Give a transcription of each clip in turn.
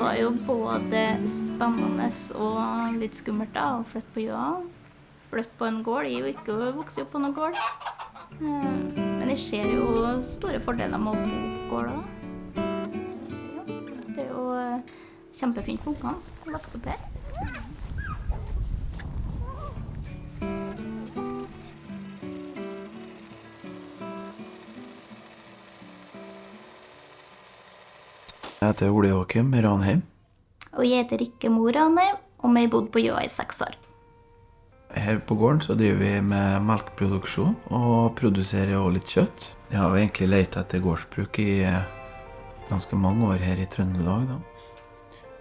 var jo både spennende og litt skummelt da, å flytte på Gjøa. Flytte på en gård, jeg er jo ikke vokst opp på noen gård. Men jeg ser jo store fordeler med å bo på gård da. Ja, det er jo kjempefint for ungene å vokse opp her. Jeg heter Ole Joakim Ranheim. Og jeg heter Rikke Mor Ranheim, og vi bodde på Gjøa i 6 år. Her på gården så driver vi med melkeproduksjon og produserer også litt kjøtt. Jeg har jo egentlig lett etter gårdsbruk i ganske mange år her i Trøndelag da.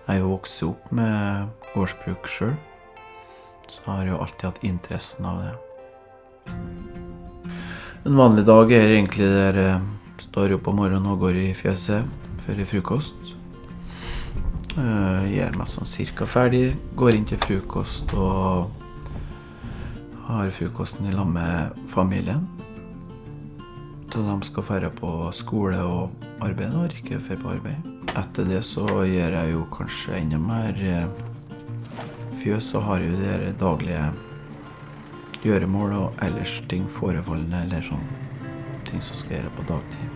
Jeg har jo vokst opp med gårdsbruk selv, så har jeg jo alltid hatt interessen av det. En vanlig dag er egentlig der jeg står opp om morgenen og går i fjøset før i frokost. Gjør meg sånn cirka ferdig, går inn til frokost og har frokosten i lag med familien. Så de skal fære på skole og arbeid og ikke fære på arbeid. Etter det så gjør jeg jo kanskje enda mer fjøs og har jo de daglige gjøremål og ellers ting forefallende eller sånn ting som skal gjøre på dagtid.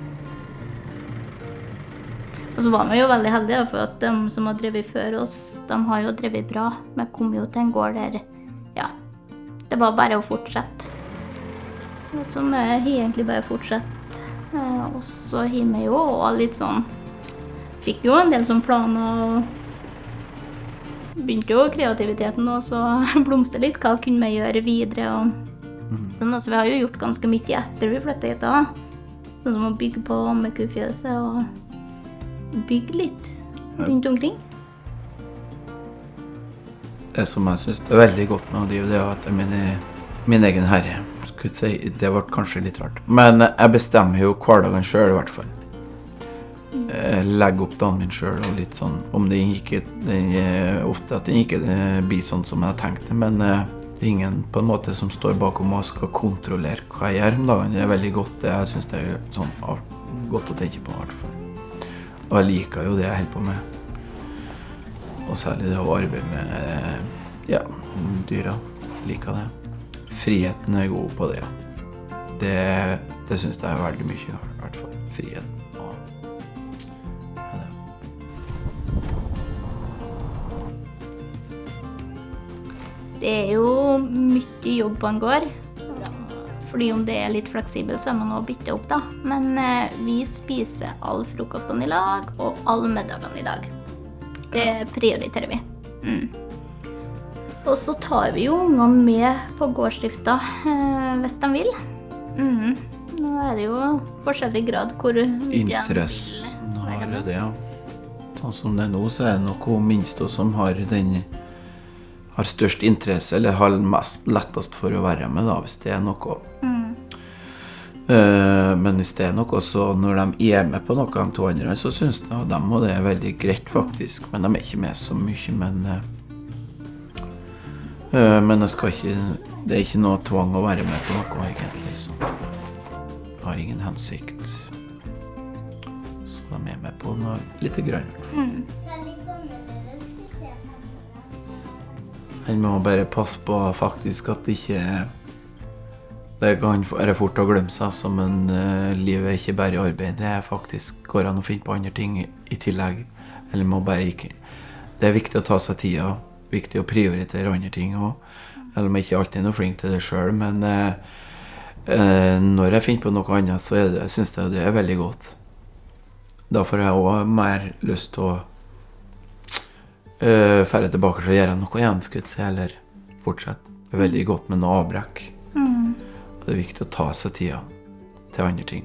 Og så var vi jo veldig heldige for at de som har drevet før oss, de har jo drevet bra. Vi kom jo til en gård der, ja, det var bare å fortsette. Så vi har egentlig bare fortsatt. Og så har vi jo litt sånn, fikk jo en del sånn planer og begynte jo kreativiteten og så blomste litt hva kunne vi gjøre videre. Og sånn, altså, vi har jo gjort ganske mye etter vi flyttet hit da. Sånn som å bygge på ammekufjøset og bygge litt rundt omkring. Det som jeg synes er veldig godt med å drive det er at jeg er min egen herre. Det ble kanskje litt rart. Men jeg bestemmer jo hverdagen selv i hvert fall. Legger opp dagen min selv og litt sånn, om det ikke, ofte at det ikke blir sånn som jeg tenkte, men det er ingen på en måte som står bakom og skal kontrollere hva jeg gjør om dagen. Det er veldig godt, jeg synes det er sånn godt å tenke på i hvert fall. Og jeg liker jo det jeg holder på med. Og særlig det å arbeide med ja, dyra. Liker det. Friheten er god på det. Det synes jeg er veldig mye, i hvert fall. Friheten. Ja, det. Det er jo mye jobb på en gård. Fordi om det er litt fleksibel, så er man også bytte opp da. Men vi spiser alle frokostene i lag, og alle middagene i lag. Det prioriterer vi. Og så tar vi jo ungene med på gårdsdrifta hvis de vil. Nå er det jo forskjellig grad hvor interessen har det, ja. Sånn som det er nå, så er det noe minst som har størst interesse, eller har mest lettest for å være med da, hvis det er noe. Men hvis det er noe, så når de er med på noe de to andre, så synes de og det er veldig greit faktisk. Men de er ikke med så mye, men jeg skal ikke, det er ikke noe tvang å være med på noe egentlig, så jeg har ingen hensikt. Så de er med på noe litt grann. Jeg må bare passe på faktisk at det kan være fort å glemme seg, så men livet er ikke bare arbeid, det er faktisk går an å finne på andre ting i tillegg, eller må bare ikke. Det er viktig å ta seg tida, viktig å prioritere andre ting også, eller om jeg ikke alltid er noe flink til det selv, men når jeg finner på noe annet, så synes jeg det er veldig godt. Da får jeg også mer lyst til å færre tilbake så gjør jeg noe igjen, eller fortsette. Det er veldig godt med noe avbrekk. Og det er viktig å ta seg tida til andre ting.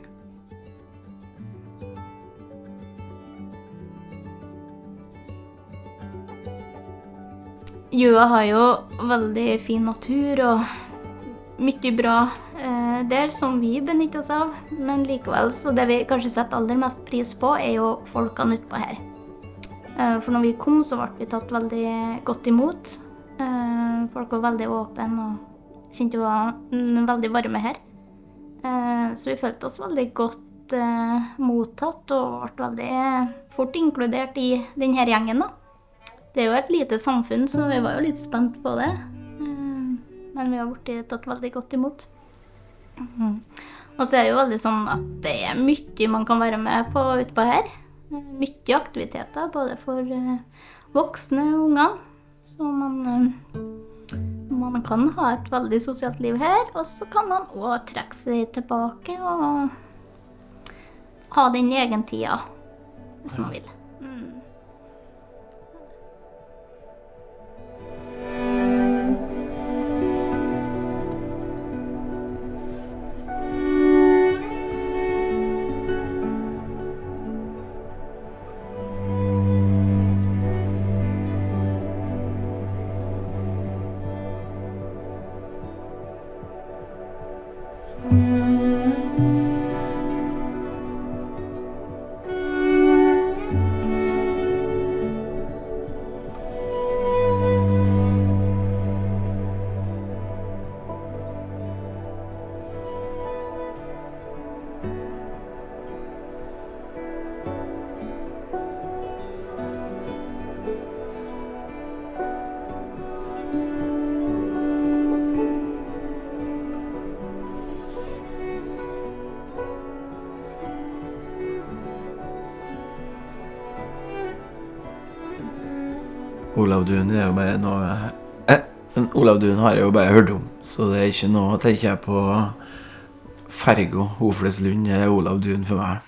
Gjøa har jo veldig fin natur og mye bra der som vi benytter oss av, men likevel så det vi kanskje setter aller mest pris på er jo folkene ute på her. For når vi kom så ble vi tatt veldig godt imot. Folk var veldig åpne og kjente vi var veldig varme her. Så vi følte oss veldig godt godt mottatt og ble veldig fort inkludert i denne gjengen da. Det jo et lite samfunn, så vi var jo litt spent på det. Men vi har blitt tatt veldig godt imot. Og så det jo veldig sånn at det mye man kan være med på utpå her. Mye aktiviteter, både for voksne og unger. Så man kan ha et veldig sosialt liv her, og så kan man også trekke seg tilbake og ha den egen tida, hvis man vil. Olav Duun er jo bare noe Olav Duun har jeg jo bare hørt om, så det ikke noe tenker jeg på Fergo, Hofleslund eller Olav Duun for meg.